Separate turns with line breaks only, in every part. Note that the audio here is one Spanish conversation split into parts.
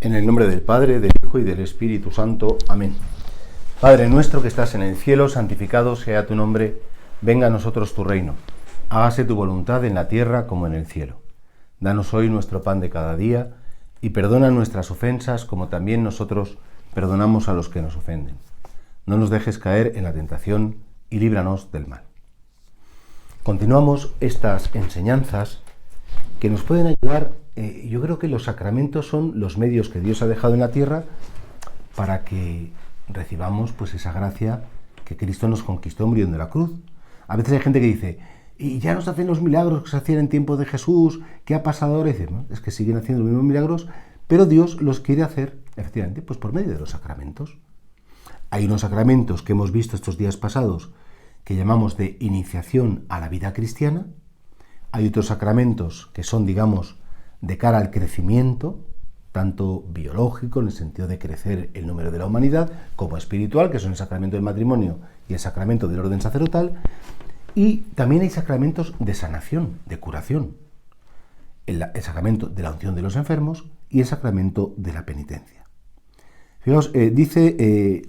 En el nombre del Padre, del Hijo y del Espíritu Santo. Amén. Padre nuestro que estás en el cielo, santificado sea tu nombre. Venga a nosotros tu reino. Hágase tu voluntad en la tierra como en el cielo. Danos hoy nuestro pan de cada día y perdona nuestras ofensas como también nosotros perdonamos a los que nos ofenden. No nos dejes caer en la tentación y líbranos del mal. Continuamos estas enseñanzas que nos pueden ayudar. Yo creo que los sacramentos son los medios que Dios ha dejado en la tierra para que recibamos pues esa gracia que Cristo nos conquistó muriendo en la cruz. A veces hay gente que dice, y ya no se hacen los milagros que se hacían en tiempo de Jesús, ¿qué ha pasado ahora? Y dice, no, es que siguen haciendo los mismos milagros, pero Dios los quiere hacer, efectivamente, pues por medio de los sacramentos. Hay unos sacramentos que hemos visto estos días pasados que llamamos de iniciación a la vida cristiana. Hay otros sacramentos que son, digamos, de cara al crecimiento, tanto biológico, en el sentido de crecer el número de la humanidad, como espiritual, que son el sacramento del matrimonio y el sacramento del orden sacerdotal. Y también hay sacramentos de sanación, de curación. El sacramento de la unción de los enfermos y el sacramento de la penitencia. Fijaos, dice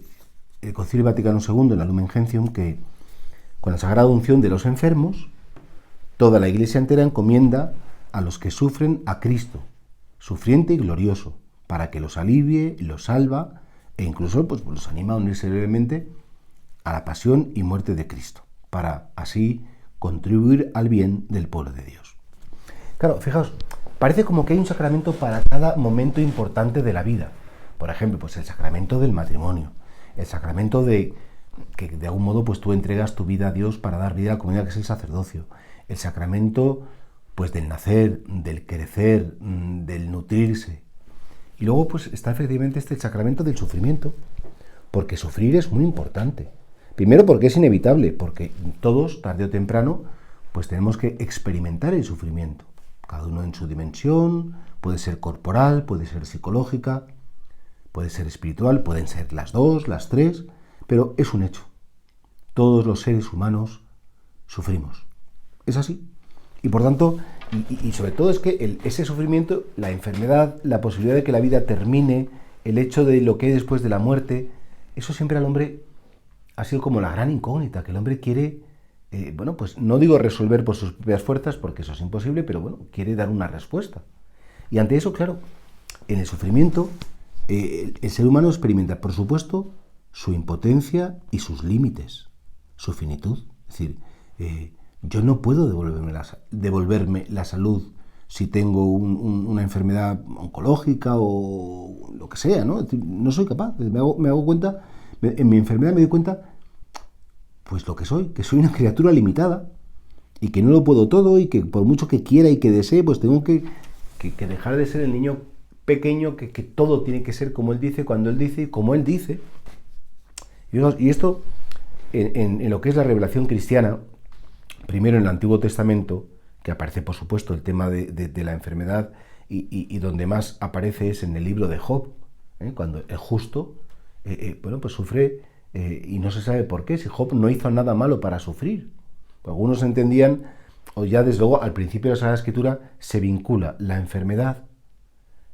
el Concilio Vaticano II en la Lumen Gentium que con la sagrada unción de los enfermos, toda la Iglesia entera encomienda a los que sufren a Cristo, sufriente y glorioso, para que los alivie, los salva e incluso pues, los anima a unirse brevemente a la pasión y muerte de Cristo, para así contribuir al bien del pueblo de Dios. Claro, fijaos, parece como que hay un sacramento para cada momento importante de la vida. Por ejemplo, pues el sacramento del matrimonio, el sacramento de que de algún modo pues tú entregas tu vida a Dios para dar vida a la comunidad, que es el sacerdocio, el sacramento pues del nacer, del crecer, del nutrirse. Y luego pues está efectivamente el sacramento del sufrimiento, porque sufrir es muy importante. Primero porque es inevitable, porque todos, tarde o temprano, pues tenemos que experimentar el sufrimiento. Cada uno en su dimensión, puede ser corporal, puede ser psicológica, puede ser espiritual, pueden ser las dos, las tres, pero es un hecho. Todos los seres humanos sufrimos. Es así. Y por tanto, y sobre todo es que ese sufrimiento, la enfermedad, la posibilidad de que la vida termine, el hecho de lo que hay después de la muerte, eso siempre al hombre ha sido como la gran incógnita, que el hombre quiere, pues no digo resolver por sus propias fuerzas, porque eso es imposible, pero bueno, quiere dar una respuesta. Y ante eso, claro, en el sufrimiento, el ser humano experimenta, por supuesto, su impotencia y sus límites, su finitud. Es decir, yo no puedo devolverme la salud si tengo una enfermedad oncológica o lo que sea, ¿no? Es decir, no soy capaz. Me hago cuenta, en mi enfermedad me doy cuenta, pues lo que soy una criatura limitada y que no lo puedo todo y que por mucho que quiera y que desee, pues tengo que dejar de ser el niño pequeño que todo tiene que ser como él dice, cuando él dice y como él dice. Y esto, en lo que es la revelación cristiana, primero en el Antiguo Testamento, que aparece por supuesto el tema de la enfermedad y donde más aparece es en el libro de Job, cuando el justo pues sufre y no se sabe por qué, si Job no hizo nada malo para sufrir. Algunos entendían, o ya desde luego al principio de la Sagrada Escritura se vincula la enfermedad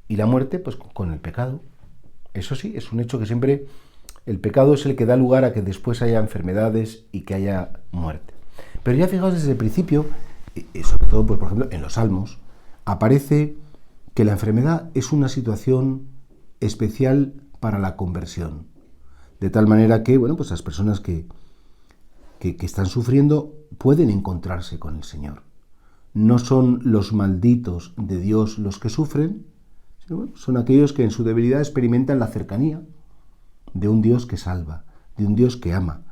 y la muerte pues con el pecado. Eso sí, es un hecho que siempre el pecado es el que da lugar a que después haya enfermedades y que haya muerte. Pero ya fijaos desde el principio, sobre todo pues, por ejemplo en los Salmos, aparece que la enfermedad es una situación especial para la conversión. De tal manera que, bueno, pues las personas que están sufriendo pueden encontrarse con el Señor. No son los malditos de Dios los que sufren, sino bueno, son aquellos que en su debilidad experimentan la cercanía de un Dios que salva, de un Dios que ama.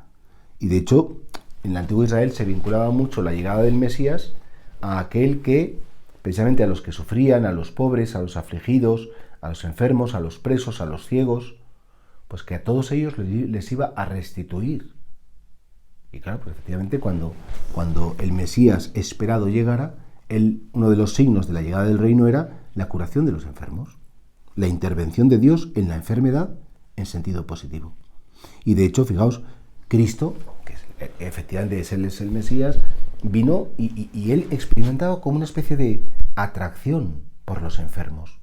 Y de hecho, en el antiguo Israel se vinculaba mucho la llegada del Mesías a aquel que, precisamente a los que sufrían, a los pobres, a los afligidos, a los enfermos, a los presos, a los ciegos, pues que a todos ellos les iba a restituir. Y claro, pues efectivamente cuando el Mesías esperado llegara, uno de los signos de la llegada del reino era la curación de los enfermos, la intervención de Dios en la enfermedad en sentido positivo. Y de hecho, fijaos, Cristo, que efectivamente es el Mesías, vino y él experimentaba como una especie de atracción por los enfermos.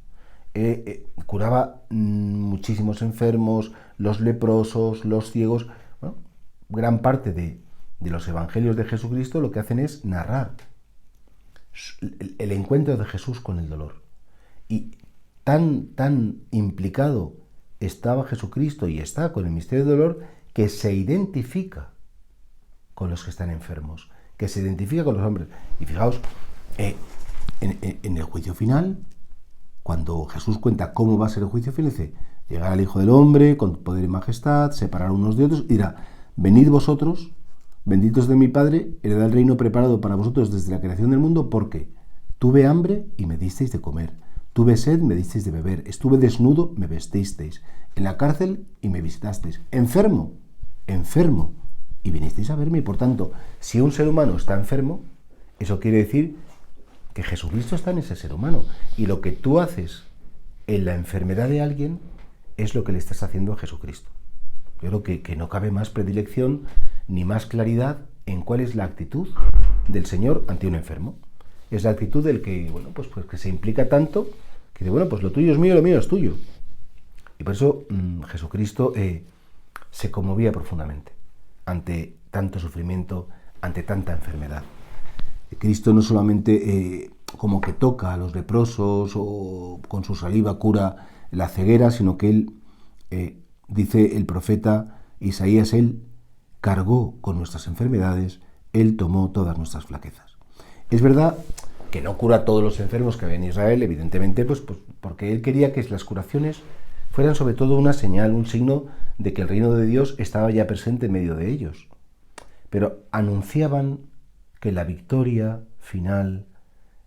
curaba muchísimos enfermos, los leprosos, los ciegos. Bueno, gran parte de los evangelios de Jesucristo lo que hacen es narrar el encuentro de Jesús con el dolor. Y tan implicado estaba Jesucristo y está con el misterio del dolor que se identifica con los que están enfermos, que se identifica con los hombres. Y fijaos, en el juicio final, cuando Jesús cuenta cómo va a ser el juicio final, dice, llegará el Hijo del Hombre con poder y majestad, separar unos de otros, y dirá, venid vosotros, benditos de mi Padre, heredad el reino preparado para vosotros desde la creación del mundo, porque tuve hambre y me disteis de comer, tuve sed, me disteis de beber, estuve desnudo, me vestisteis, en la cárcel y me visitasteis, enfermo, y vinisteis a verme. Y por tanto, si un ser humano está enfermo, eso quiere decir que Jesucristo está en ese ser humano. Y lo que tú haces en la enfermedad de alguien es lo que le estás haciendo a Jesucristo. Yo creo que no cabe más predilección ni más claridad en cuál es la actitud del Señor ante un enfermo. Es la actitud del que, bueno, pues que se implica tanto, que dice, bueno, pues lo tuyo es mío, lo mío es tuyo. Y por eso Jesucristo se conmovía profundamente ante tanto sufrimiento, ante tanta enfermedad. Cristo no solamente como que toca a los leprosos o con su saliva cura la ceguera, sino que él, dice el profeta Isaías, él cargó con nuestras enfermedades, él tomó todas nuestras flaquezas. Es verdad que no cura a todos los enfermos que había en Israel, evidentemente, pues porque él quería que las curaciones fueran sobre todo una señal, un signo de que el reino de Dios estaba ya presente en medio de ellos. Pero anunciaban que la victoria final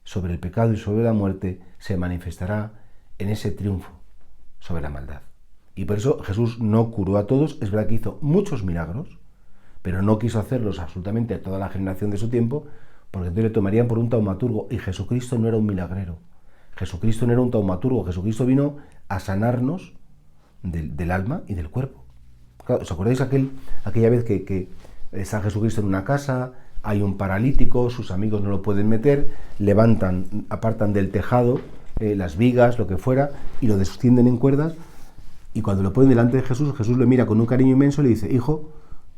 sobre el pecado y sobre la muerte se manifestará en ese triunfo sobre la maldad. Y por eso Jesús no curó a todos. Es verdad que hizo muchos milagros, pero no quiso hacerlos absolutamente a toda la generación de su tiempo, porque entonces le tomarían por un taumaturgo, y Jesucristo no era un milagrero. Jesucristo no era un taumaturgo. Jesucristo vino a sanarnos del alma y del cuerpo. Claro, ¿os acordáis aquella vez que está Jesucristo en una casa, hay un paralítico, sus amigos no lo pueden meter, levantan, apartan del tejado las vigas, lo que fuera, y lo descienden en cuerdas, y cuando lo ponen delante de Jesús, Jesús le mira con un cariño inmenso y le dice, hijo,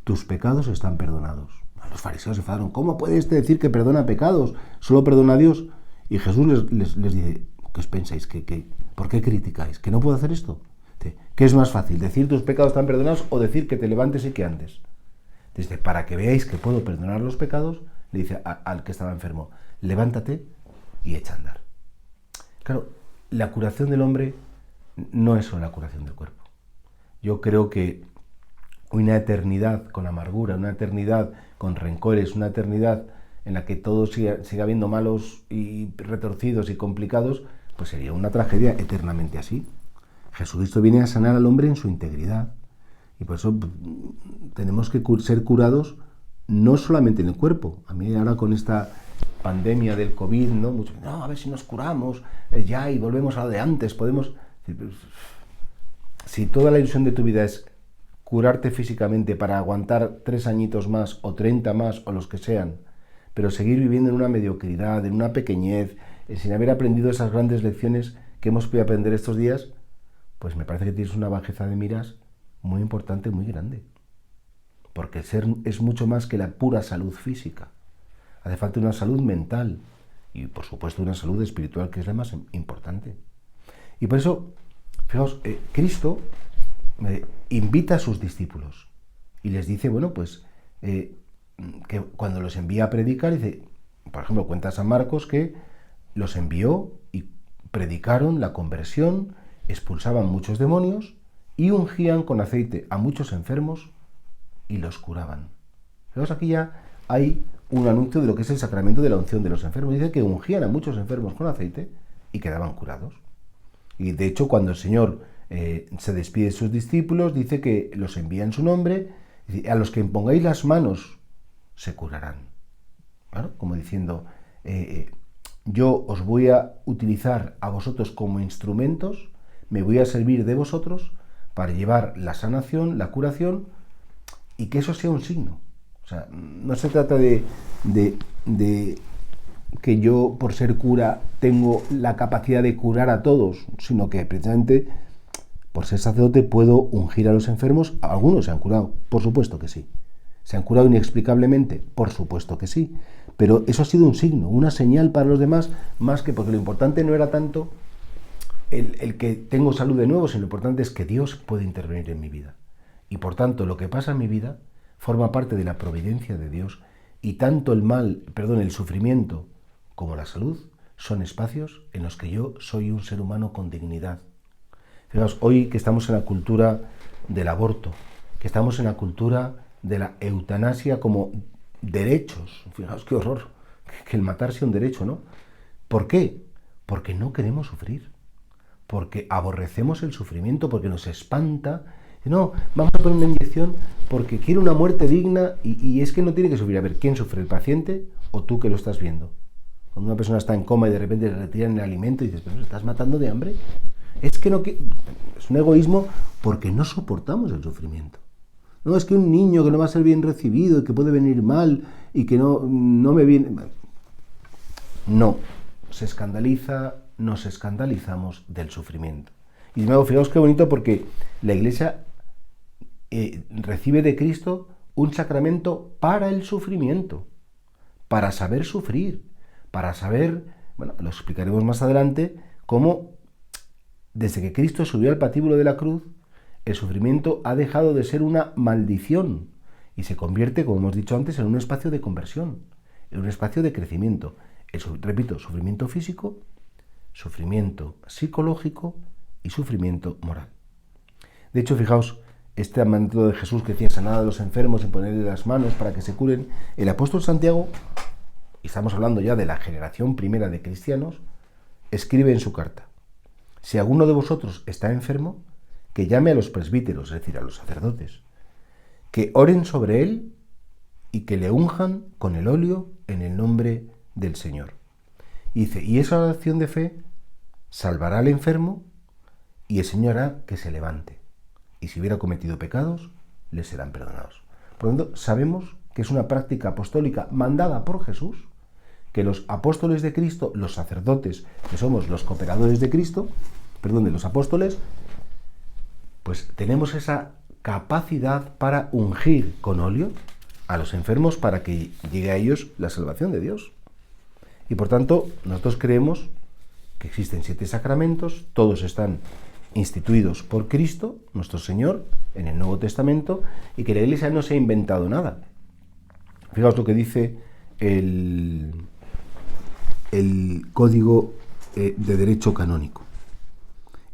tus pecados están perdonados. Los fariseos se enfadaron, ¿cómo puede este decir que perdona pecados? Solo perdona a Dios. Y Jesús les dice, ¿qué os pensáis? ¿Por qué criticáis? ¿Que no puedo hacer esto? ¿Qué es más fácil? ¿Decir tus pecados están perdonados o decir que te levantes y que andes? Dice, para que veáis que puedo perdonar los pecados, le dice al que estaba enfermo, levántate y echa a andar. Claro, la curación del hombre no es solo la curación del cuerpo. Yo creo que una eternidad con amargura, una eternidad con rencores, una eternidad en la que todo siga habiendo malos y retorcidos y complicados, pues sería una tragedia eternamente así. Jesucristo viene a sanar al hombre en su integridad. Y por eso tenemos que ser curados no solamente en el cuerpo. A mí ahora con esta pandemia del COVID, ¿no? A ver si nos curamos ya y volvemos a lo de antes. Si toda la ilusión de tu vida es curarte físicamente para aguantar 3 añitos más o 30 más o los que sean, pero seguir viviendo en una mediocridad, en una pequeñez, sin haber aprendido esas grandes lecciones que hemos podido aprender estos días, pues me parece que tienes una bajeza de miras muy importante, muy grande. Porque el ser es mucho más que la pura salud física. Hace falta una salud mental y, por supuesto, una salud espiritual, que es la más importante. Y por eso, fijaos, Cristo invita a sus discípulos y les dice, bueno, pues, que cuando los envía a predicar, dice, por ejemplo, cuenta San Marcos que los envió y predicaron la conversión, expulsaban muchos demonios y ungían con aceite a muchos enfermos y los curaban. Fijaos, aquí ya hay un anuncio de lo que es el sacramento de la unción de los enfermos. Dice que ungían a muchos enfermos con aceite y quedaban curados. Y de hecho, cuando el Señor se despide de sus discípulos, dice que los envía en su nombre, dice, a los que impongáis las manos se curarán. ¿Claro? Como diciendo, yo os voy a utilizar a vosotros como instrumentos, me voy a servir de vosotros para llevar la sanación, la curación, y que eso sea un signo. O sea, no se trata de que yo, por ser cura, tengo la capacidad de curar a todos, sino que precisamente por ser sacerdote puedo ungir a los enfermos. Algunos se han curado, por supuesto que sí. ¿Se han curado inexplicablemente? Por supuesto que sí. Pero eso ha sido un signo, una señal para los demás, más que porque lo importante no era tanto el que tengo salud de nuevo, sino lo importante es que Dios puede intervenir en mi vida. Y por tanto, lo que pasa en mi vida forma parte de la providencia de Dios, y tanto el sufrimiento como la salud son espacios en los que yo soy un ser humano con dignidad. Fijaos, hoy que estamos en la cultura del aborto, que estamos en la cultura de la eutanasia como derechos, fijaos qué horror, que el matar sea un derecho, ¿no? ¿Por qué? Porque no queremos sufrir, porque aborrecemos el sufrimiento, porque nos espanta. No, vamos a poner una inyección porque quiero una muerte digna, y es que no tiene que sufrir. A ver, ¿quién sufre, el paciente o tú que lo estás viendo? Cuando una persona está en coma y de repente le retiran el alimento y dices, ¿pero estás matando de hambre? Es que no, es un egoísmo porque no soportamos el sufrimiento. No, es que un niño que no va a ser bien recibido y que puede venir mal y que no me viene... No, se escandaliza, nos escandalizamos del sufrimiento. Y fijaos qué bonito, porque la Iglesia recibe de Cristo un sacramento para el sufrimiento, para saber sufrir, para saber, bueno, lo explicaremos más adelante, cómo desde que Cristo subió al patíbulo de la cruz, el sufrimiento ha dejado de ser una maldición y se convierte, como hemos dicho antes, en un espacio de conversión, en un espacio de crecimiento. Repito, sufrimiento físico, sufrimiento psicológico y sufrimiento moral. De hecho, fijaos, este mandato de Jesús que decía: sanad a los enfermos y ponerle las manos para que se curen, el apóstol Santiago, y estamos hablando ya de la generación primera de cristianos, escribe en su carta: si alguno de vosotros está enfermo, que llame a los presbíteros, es decir, a los sacerdotes, que oren sobre él y que le unjan con el óleo en el nombre del Señor. Y dice, y esa oración de fe salvará al enfermo y el Señor hará que se levante. Y si hubiera cometido pecados, le serán perdonados. Por lo tanto, sabemos que es una práctica apostólica mandada por Jesús, que los apóstoles de Cristo, los sacerdotes, que somos los cooperadores de Cristo, de los apóstoles, pues tenemos esa capacidad para ungir con óleo a los enfermos para que llegue a ellos la salvación de Dios. Y por tanto, nosotros creemos que existen 7 sacramentos, todos están instituidos por Cristo, nuestro Señor, en el Nuevo Testamento, y que la Iglesia no se ha inventado nada. Fijaos lo que dice el Código de Derecho Canónico.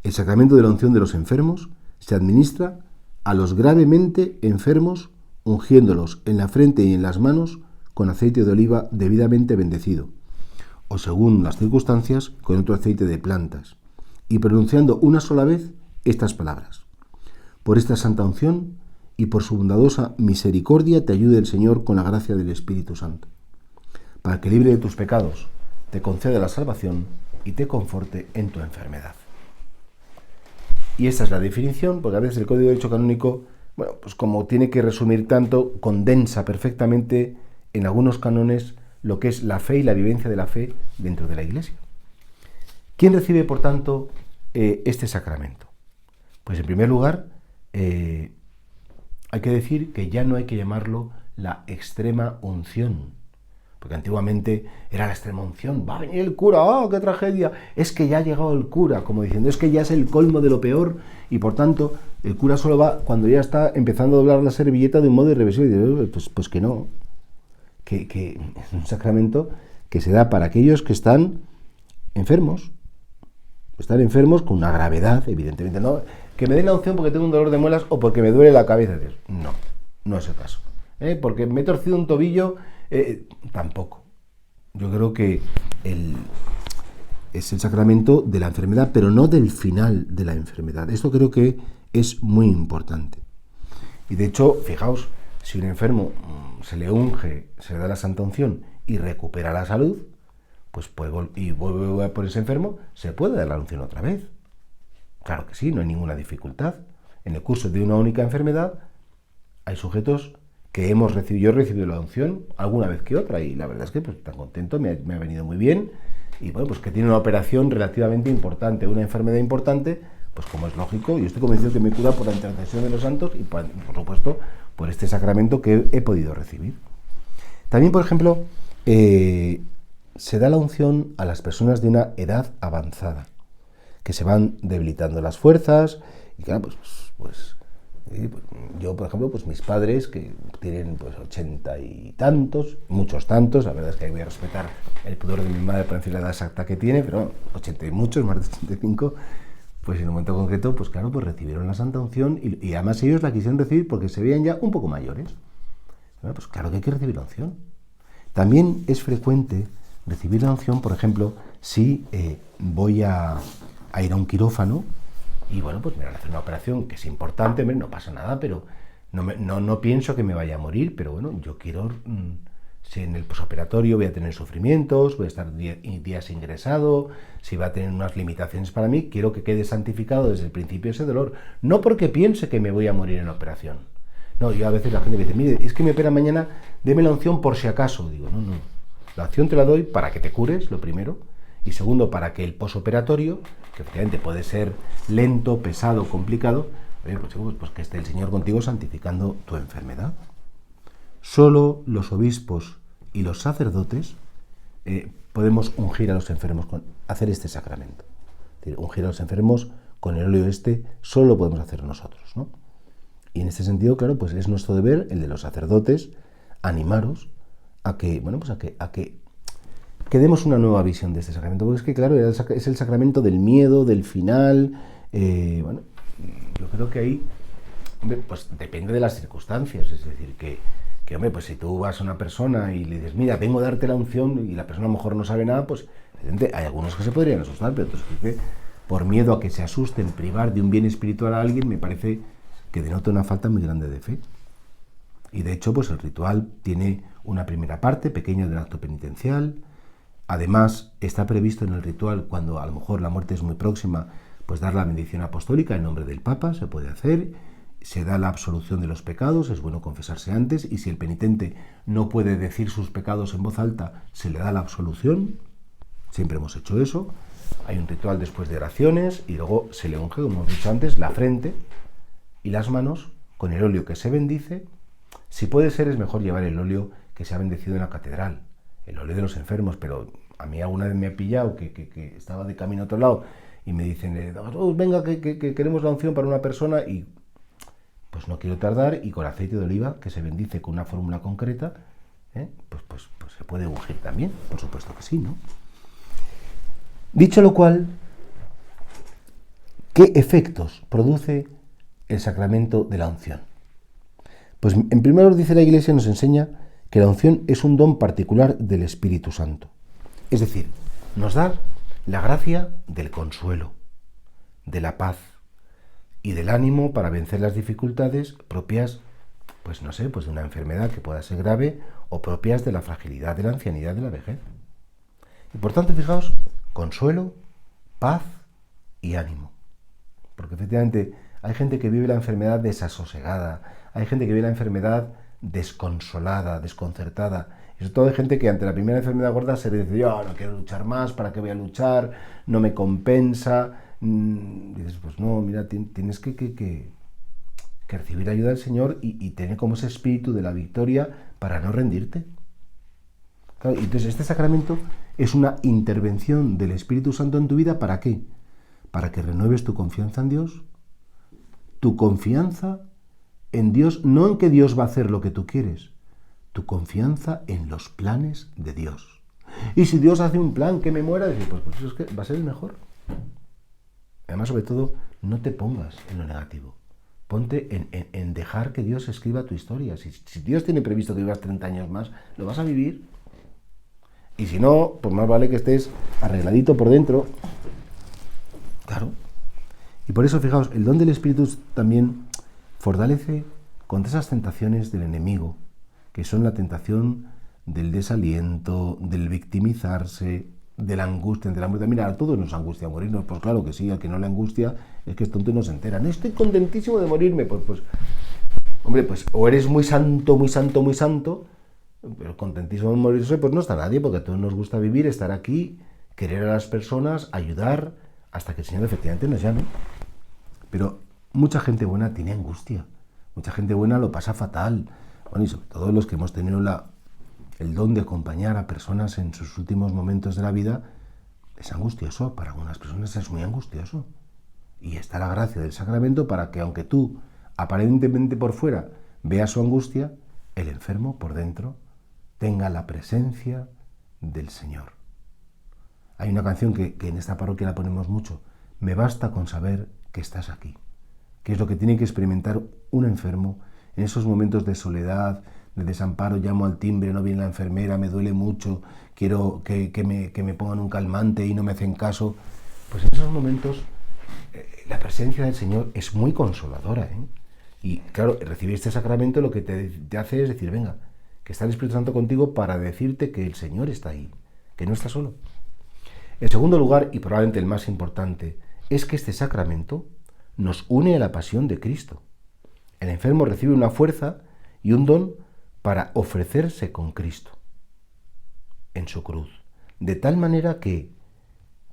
El sacramento de la unción de los enfermos se administra a los gravemente enfermos, ungiéndolos en la frente y en las manos con aceite de oliva debidamente bendecido, o según las circunstancias, con otro aceite de plantas, y pronunciando una sola vez estas palabras: por esta santa unción y por su bondadosa misericordia te ayude el Señor con la gracia del Espíritu Santo, para que libre de tus pecados te conceda la salvación y te conforte en tu enfermedad. Y esta es la definición, porque a veces el Código de Derecho Canónico, bueno, pues como tiene que resumir tanto, condensa perfectamente en algunos cánones lo que es la fe y la vivencia de la fe dentro de la Iglesia. ¿Quién recibe, por tanto, este sacramento? Pues en primer lugar, hay que decir que ya no hay que llamarlo la extrema unción, porque antiguamente era la extrema unción, va a venir el cura, ¡oh, qué tragedia! Es que ya ha llegado el cura, como diciendo, es que ya es el colmo de lo peor, y por tanto, el cura solo va cuando ya está empezando a doblar la servilleta de un modo irreversible. Pues que no, que es un sacramento que se da para aquellos que están enfermos con una gravedad, evidentemente, no, que me den la unción porque tengo un dolor de muelas o porque me duele la cabeza. No es el caso. Porque me he torcido un tobillo, tampoco. Yo creo que es el sacramento de la enfermedad, pero no del final de la enfermedad. Esto creo que es muy importante. Y de hecho, fijaos, si un enfermo se le unge, se le da la santa unción y recupera la salud, pues vuelve por ese enfermo, se puede dar la unción otra vez. Claro que sí, no hay ninguna dificultad. En el curso de una única enfermedad hay sujetos que hemos recibido, yo he recibido la unción alguna vez que otra, y la verdad es que pues tan contento, me ha venido muy bien, y bueno, pues que tiene una operación relativamente importante, una enfermedad importante, pues como es lógico, yo estoy convencido que me cura por la intercesión de los santos y por supuesto por este sacramento que he podido recibir. También, por ejemplo, se da la unción a las personas de una edad avanzada, que se van debilitando las fuerzas, y claro, pues yo, por ejemplo, pues mis padres, que tienen pues 80 y tantos, muchos tantos, la verdad es que ahí voy a respetar el pudor de mi madre para decir la edad exacta que tiene, pero 80 y muchos, más de 85, pues en un momento concreto, pues claro, pues recibieron la Santa Unción y además ellos la quisieron recibir porque se veían ya un poco mayores. Bueno, pues claro que hay que recibir la unción. También es frecuente recibir la unción, por ejemplo, si voy a ir a un quirófano y bueno, pues me van a hacer una operación que es importante, no pasa nada, pero no pienso que me vaya a morir, pero bueno, yo quiero, si en el posoperatorio voy a tener sufrimientos, voy a estar días ingresado, si va a tener unas limitaciones para mí, quiero que quede santificado desde el principio ese dolor, no porque piense que me voy a morir en la operación. No, yo a veces la gente me dice, mire, es que me opera mañana, deme la unción por si acaso. Digo, no, la unción te la doy para que te cures, lo primero, y segundo, para que el posoperatorio, que efectivamente puede ser lento, pesado, complicado, pues que esté el Señor contigo santificando tu enfermedad. Solo los obispos y los sacerdotes podemos ungir a los enfermos, hacer este sacramento. Es decir, ungir a los enfermos con el óleo solo lo podemos hacer nosotros, ¿no? Y en este sentido, claro, pues es nuestro deber, el de los sacerdotes, animaros a que, bueno, pues a que demos una nueva visión de este sacramento, porque es que, claro, es el sacramento del miedo, del final. Bueno, yo creo que ahí, hombre, pues depende de las circunstancias, es decir, que hombre, pues si tú vas a una persona y le dices, mira, vengo a darte la unción, y la persona a lo mejor no sabe nada, pues evidentemente hay algunos que se podrían asustar, pero otros que por miedo a que se asusten, privar de un bien espiritual a alguien, me parece que denota una falta muy grande de fe. Y de hecho, pues el ritual tiene una primera parte pequeña del acto penitencial. Además, está previsto en el ritual, cuando a lo mejor la muerte es muy próxima, pues dar la bendición apostólica en nombre del Papa, se puede hacer. Se da la absolución de los pecados, es bueno confesarse antes, y si el penitente no puede decir sus pecados en voz alta, se le da la absolución. Siempre hemos hecho eso. Hay un ritual después de oraciones y luego se le unge, como hemos dicho antes, la frente y las manos con el óleo que se bendice. Si puede ser, es mejor llevar el óleo que se ha bendecido en la catedral, el óleo de los enfermos, pero a mí alguna vez me ha pillado que estaba de camino a otro lado y me dicen, venga, que queremos la unción para una persona, y pues no quiero tardar, y con aceite de oliva que se bendice con una fórmula concreta, pues se puede ungir también, por supuesto que sí, ¿no? Dicho lo cual, ¿qué efectos produce el sacramento de la unción? Pues en primer lugar, dice la Iglesia, nos enseña que la unción es un don particular del Espíritu Santo. Es decir, nos da la gracia del consuelo, de la paz y del ánimo para vencer las dificultades propias, pues no sé, pues de una enfermedad que pueda ser grave, o propias de la fragilidad, de la ancianidad, de la vejez. Y por tanto, fijaos, consuelo, paz y ánimo. Porque efectivamente hay gente que vive la enfermedad desasosegada, hay gente que vive la enfermedad desconsolada, desconcertada. Y sobre todo hay gente que ante la primera enfermedad gorda se le dice, yo no quiero luchar más, ¿para qué voy a luchar? No me compensa. Dices, pues no, mira, tienes que recibir ayuda del Señor y tener como ese espíritu de la victoria para no rendirte. Claro, entonces este sacramento es una intervención del Espíritu Santo en tu vida, ¿para qué? Para que renueves tu confianza en Dios, tu confianza en Dios, no en que Dios va a hacer lo que tú quieres, tu confianza en los planes de Dios. Y si Dios hace un plan que me muera, dices, pues eso es que va a ser el mejor. Además, sobre todo, no te pongas en lo negativo. Ponte en dejar que Dios escriba tu historia. Si Dios tiene previsto que vivas 30 años más, lo vas a vivir. Y si no, pues más vale que estés arregladito por dentro. Claro. Y por eso, fijaos, el don del Espíritu también fortalece contra esas tentaciones del enemigo, que son la tentación del desaliento, del victimizarse, de la angustia, Mira, a todos nos angustia morirnos, pues claro que sí, al que no le angustia es que es tonto y no se entera. No estoy contentísimo de morirme, pues Hombre, pues o eres muy santo, muy santo, muy santo, pero contentísimo en morirse, pues no está nadie, porque a todos nos gusta vivir, estar aquí, querer a las personas, ayudar, hasta que el Señor efectivamente nos llame. Pero mucha gente buena tiene angustia, mucha gente buena lo pasa fatal. Bueno, y sobre todo los que hemos tenido el don de acompañar a personas en sus últimos momentos de la vida, es angustioso, para algunas personas es muy angustioso. Y está la gracia del sacramento para que, aunque tú aparentemente por fuera veas su angustia, el enfermo por dentro tenga la presencia del Señor. Hay una canción que en esta parroquia la ponemos mucho: me basta con saber que estás aquí, que es lo que tiene que experimentar un enfermo en esos momentos de soledad, de desamparo. Llamo al timbre, no viene la enfermera, me duele mucho, quiero que me pongan un calmante y no me hacen caso. Pues en esos momentos la presencia del Señor es muy consoladora, ¿eh? Y claro, recibir este sacramento lo que te hace es decir, venga, que está el Espíritu Santo contigo para decirte que el Señor está ahí, que no está solo. En segundo lugar, y probablemente el más importante, es que este sacramento nos une a la pasión de Cristo. El enfermo recibe una fuerza y un don para ofrecerse con Cristo en su cruz, de tal manera que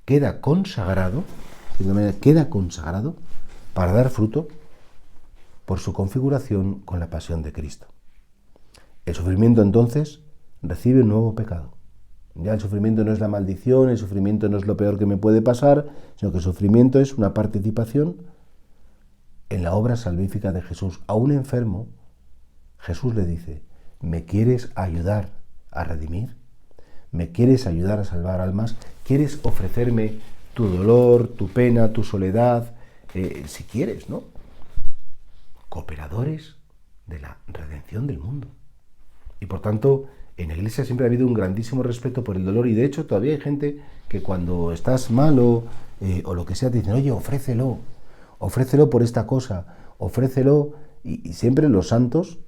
queda consagrado para dar fruto por su configuración con la pasión de Cristo. El sufrimiento entonces recibe un nuevo pecado. Ya el sufrimiento no es la maldición, el sufrimiento no es lo peor que me puede pasar, sino que el sufrimiento es una participación en la obra salvífica de Jesús. A un enfermo, Jesús le dice, ¿me quieres ayudar a redimir? ¿Me quieres ayudar a salvar almas? ¿Quieres ofrecerme tu dolor, tu pena, tu soledad? Si quieres, ¿no? Cooperadores de la redención del mundo. Y por tanto, en la Iglesia siempre ha habido un grandísimo respeto por el dolor, y de hecho todavía hay gente que cuando estás malo o lo que sea te dicen, oye, ofrécelo por esta cosa, ofrécelo. Y siempre los santos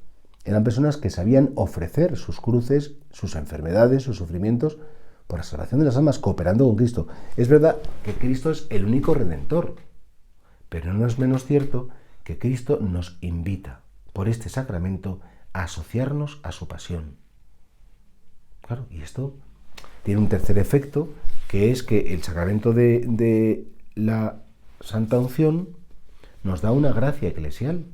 eran personas que sabían ofrecer sus cruces, sus enfermedades, sus sufrimientos por la salvación de las almas, cooperando con Cristo. Es verdad que Cristo es el único redentor, pero no es menos cierto que Cristo nos invita por este sacramento a asociarnos a su pasión. Claro, y esto tiene un tercer efecto, que es que el sacramento de la Santa Unción nos da una gracia eclesial.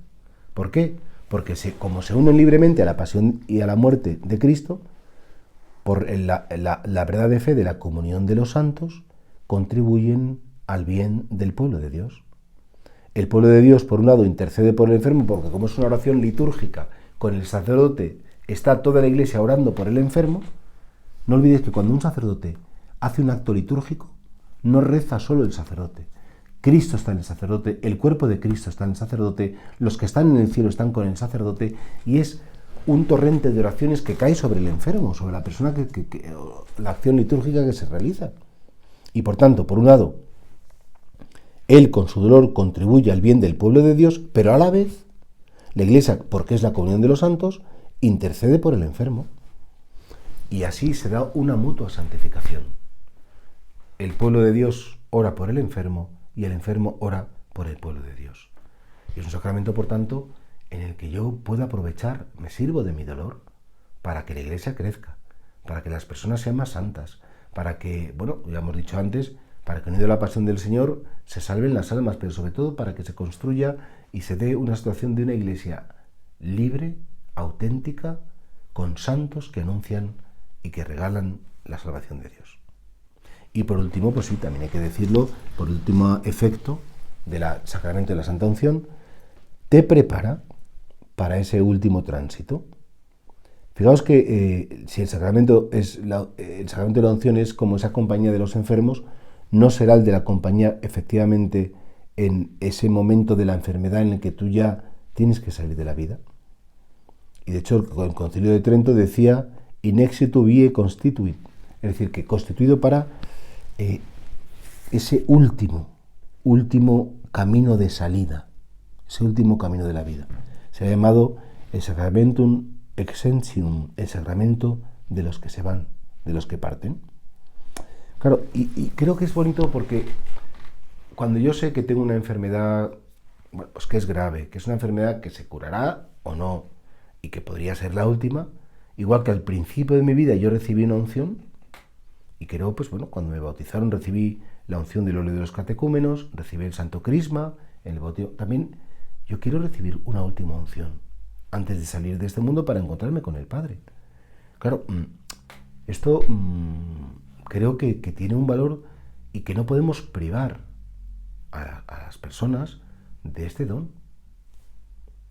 ¿Por qué? Porque como se unen libremente a la pasión y a la muerte de Cristo, por la verdad de fe de la comunión de los santos, contribuyen al bien del pueblo de Dios. El pueblo de Dios, por un lado, intercede por el enfermo, porque como es una oración litúrgica, con el sacerdote está toda la Iglesia orando por el enfermo. No olvides que cuando un sacerdote hace un acto litúrgico, no reza solo el sacerdote. Cristo está en el sacerdote, el cuerpo de Cristo está en el sacerdote, los que están en el cielo están con el sacerdote, y es un torrente de oraciones que cae sobre el enfermo, sobre la persona la acción litúrgica que se realiza. Y por tanto, por un lado, Él con su dolor contribuye al bien del pueblo de Dios, pero a la vez, la Iglesia, porque es la comunión de los santos, intercede por el enfermo. Y así se da una mutua santificación. El pueblo de Dios ora por el enfermo y el enfermo ora por el pueblo de Dios. Y es un sacramento, por tanto, en el que yo puedo aprovechar, me sirvo de mi dolor para que la Iglesia crezca, para que las personas sean más santas, para que, bueno, ya hemos dicho antes, para que unido a la pasión del Señor se salven las almas, pero sobre todo para que se construya y se dé una situación de una Iglesia libre, auténtica, con santos que anuncian y que regalan la salvación de Dios. Y por último, pues sí, también hay que decirlo, por último efecto del sacramento de la Santa Unción, te prepara para ese último tránsito. Fijaos que si el sacramento de la unción es como esa compañía de los enfermos, no será el de la compañía efectivamente en ese momento de la enfermedad en el que tú ya tienes que salir de la vida. Y de hecho el Concilio de Trento decía in exitu vie constituit, es decir, que constituido para ese último camino de salida, ese último camino de la vida. Se ha llamado el Sacramentum Exensium, el sacramento de los que se van, de los que parten. Claro, y creo que es bonito porque cuando yo sé que tengo una enfermedad, bueno, pues que es grave, que es una enfermedad que se curará o no, y que podría ser la última, igual que al principio de mi vida yo recibí una unción, y creo, pues bueno, cuando me bautizaron recibí la unción del óleo de los catecúmenos, recibí el santo crisma, el bautismo. También yo quiero recibir una última unción antes de salir de este mundo para encontrarme con el Padre. Claro, esto creo que tiene un valor y que no podemos privar a las personas de este don.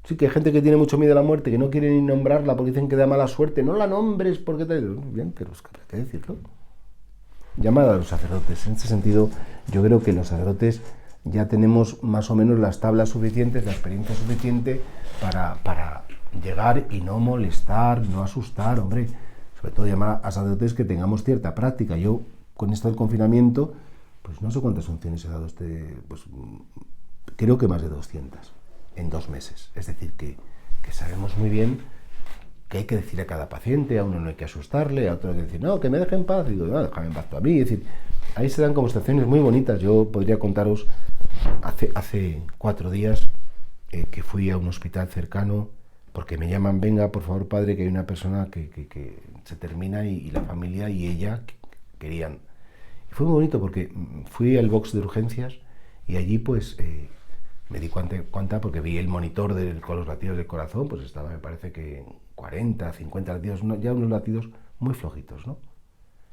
Sí que hay gente que tiene mucho miedo a la muerte, que no quiere ni nombrarla porque dicen que da mala suerte. No la nombres porque te... Bien, pero es que hay que decirlo. Llamar a los sacerdotes. En este sentido, yo creo que los sacerdotes ya tenemos más o menos las tablas suficientes, la experiencia suficiente para llegar y no molestar, no asustar, hombre. Sobre todo llamar a sacerdotes que tengamos cierta práctica. Yo, con esto del confinamiento, pues no sé cuántas unciones he dado pues creo que más de 200 en 2 meses. Es decir, que sabemos muy bien que hay que decirle a cada paciente, a uno no hay que asustarle, a otro hay que decir, no, que me deje en paz, y digo, no, déjame en paz tú a mí. Es decir, ahí se dan como situaciones muy bonitas. Yo podría contaros, hace 4 días que fui a un hospital cercano, porque me llaman, venga, por favor, padre, que hay una persona que se termina y la familia y ella querían. Y fue muy bonito porque fui al box de urgencias y allí pues me di cuenta porque vi el monitor con los latidos del corazón, pues estaba, me parece que 40, 50 latidos, ya unos latidos muy flojitos, ¿no?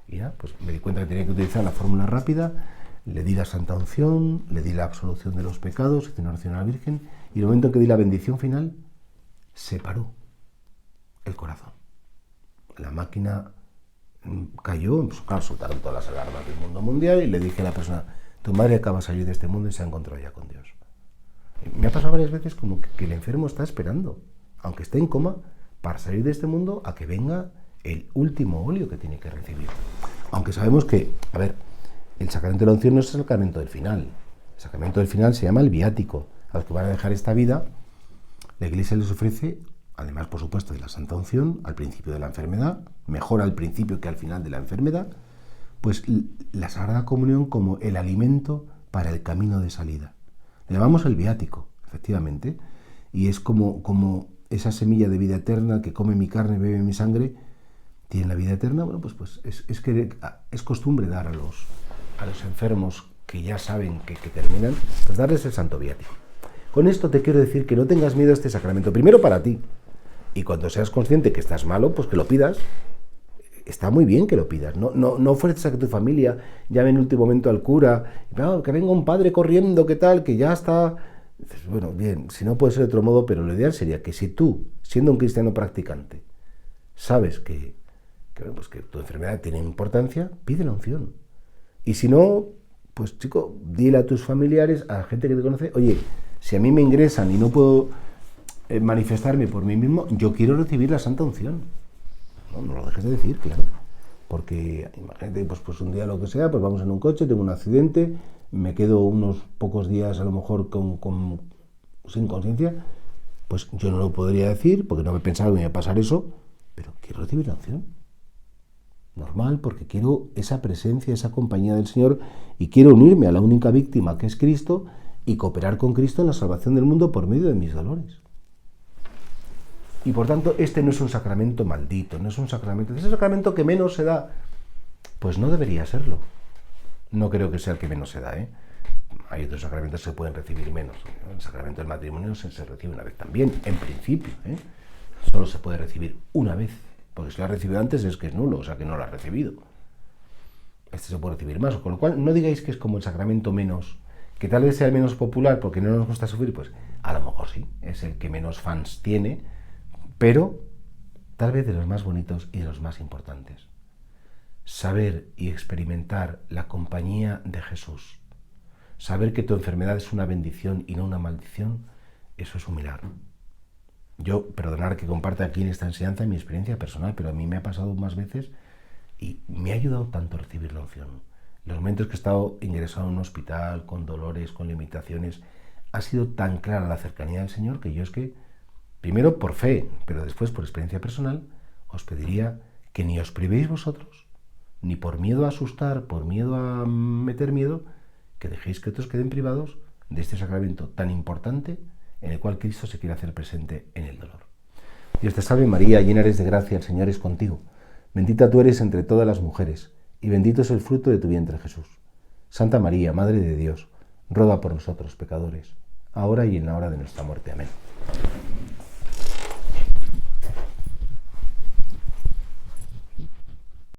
Y ya, pues me di cuenta que tenía que utilizar la fórmula rápida, le di la santa unción, le di la absolución de los pecados, hice una oración a la Virgen, y en el momento en que di la bendición final, se paró el corazón. La máquina cayó, pues, claro, soltaron todas las alarmas del mundo mundial y le dije a la persona, tu madre acaba de salir de este mundo y se ha encontrado ya con Dios. Y me ha pasado varias veces como que el enfermo está esperando, aunque esté en coma, para salir de este mundo a que venga el último óleo que tiene que recibir. Aunque sabemos que, a ver, el sacramento de la unción no es el sacramento del final. El sacramento del final se llama el viático. A los que van a dejar esta vida, la Iglesia les ofrece, además, por supuesto, de la santa unción, al principio de la enfermedad, mejor al principio que al final de la enfermedad, pues la Sagrada Comunión como el alimento para el camino de salida. Le llamamos el viático, efectivamente, y es como esa semilla de vida eterna que come mi carne, bebe mi sangre, tiene la vida eterna. Bueno, pues es costumbre dar a los enfermos que ya saben que terminan, pues darles el santo viático. Con esto te quiero decir que no tengas miedo a este sacramento, primero para ti, y cuando seas consciente que estás malo, pues que lo pidas. Está muy bien que lo pidas, no fuerces a que tu familia llame en el último momento al cura, que venga un padre corriendo, que tal, que ya está. Bueno, bien, si no puede ser de otro modo, pero lo ideal sería que si tú, siendo un cristiano practicante, sabes que tu enfermedad tiene importancia, pide la unción. Y si no, pues chico, dile a tus familiares, a la gente que te conoce, oye, si a mí me ingresan y no puedo manifestarme por mí mismo, yo quiero recibir la santa unción. No lo dejes de decir, claro. Porque imagínate, pues un día lo que sea, pues vamos en un coche, tengo un accidente, me quedo unos pocos días a lo mejor sin conciencia, pues yo no lo podría decir porque no me pensaba que me iba a pasar eso, pero quiero recibir la unción. Normal, porque quiero esa presencia, esa compañía del Señor y quiero unirme a la única víctima que es Cristo y cooperar con Cristo en la salvación del mundo por medio de mis dolores. Y por tanto, este no es un sacramento maldito, no es un sacramento... ¿Es el sacramento que menos se da? Pues no debería serlo. No creo que sea el que menos se da, ¿eh? Hay otros sacramentos que se pueden recibir menos. El sacramento del matrimonio se recibe una vez también, en principio, ¿eh? Solo se puede recibir una vez, porque si lo ha recibido antes es que es nulo, o sea que no lo ha recibido. Este se puede recibir más, con lo cual no digáis que es como el sacramento menos, que tal vez sea el menos popular porque no nos gusta sufrir, pues a lo mejor sí, es el que menos fans tiene, pero tal vez de los más bonitos y de los más importantes. Saber y experimentar la compañía de Jesús, saber que tu enfermedad es una bendición y no una maldición, eso es un milagro. Yo, perdonar que comparta aquí en esta enseñanza mi experiencia personal, pero a mí me ha pasado más veces y me ha ayudado tanto a recibir la unción. Los momentos que he estado ingresado en un hospital, con dolores, con limitaciones, ha sido tan clara la cercanía del Señor que yo es que, primero por fe, pero después por experiencia personal, os pediría que ni os privéis vosotros, ni por miedo a asustar, por miedo a meter miedo, que dejéis que otros queden privados de este sacramento tan importante en el cual Cristo se quiere hacer presente en el dolor. Dios te salve María, llena eres de gracia, el Señor es contigo. Bendita tú eres entre todas las mujeres, y bendito es el fruto de tu vientre Jesús. Santa María, Madre de Dios, ruega por nosotros pecadores, ahora y en la hora de nuestra muerte. Amén.